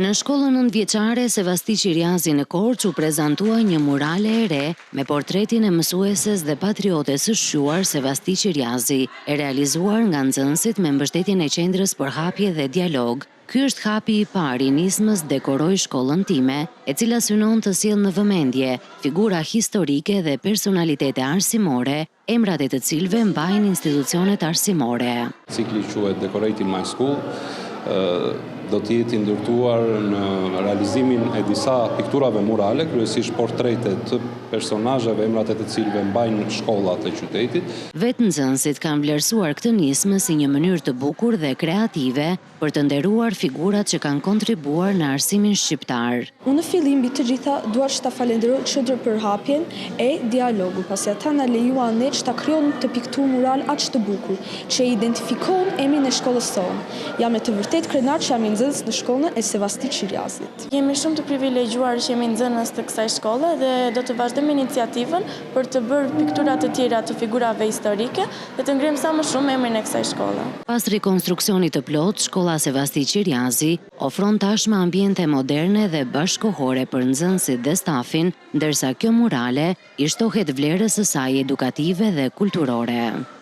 Në shkollën nëntëvjeçare Sevasti Qiriazi në Korçë u prezantua një murale e re me portretin e mësueses dhe patriotes së shquar Sevasti Qiriazi, e realizuar nga nxënësit me mbështetjen e Qendrës për Hapje dhe Dialog. Ky është hapi i parë i nismës Dekoroj shkollën time, e cila synon të sjellë në vëmendje figura historike dhe personalitete arsimore, emrat e të cilëve mbajnë institucionet arsimore. Cikli quhet Decorate in My School, do të jetë ndërtuar në realizimin e disa pikturave murale, kryesisht portrete të personazheve, emrat e të cilëve mbajnë shkollat e qytetit. Vetë nxënësit kanë vlerësuar këtë nismë si një mënyrë të bukur dhe kreative për të nderuar figurat që kanë kontribuar në arsimin shqiptar. Unë në fillim mbi të gjitha dua që ta falenderoj Qendrën për Hapjen e Dialogu, pasi ata na lejuan ne që ta krijojmë të pikturë mural aq të bukur, që identifikon emrin e shkollës sonë. Jam me të vërtet krenar që jam nxënës në shkollën e Sevasti Qiriazit. Jemi shumë të privilegjuar që jemi nxënës të kësaj shkolle dhe do të vazhdojmë iniciativën për të bërë piktura të tjera të figurave historike dhe të ngrimë sa më shumë emrin e kësaj shkolle. Pas rikonstruksionit të plot, shkolla Sevasti Qiriazi ofron tashmë ambiente moderne dhe bashkëkohore për nxënësit dhe stafin, ndërsa kjo murale i shtohet vlerës së saj edukative dhe kulturore.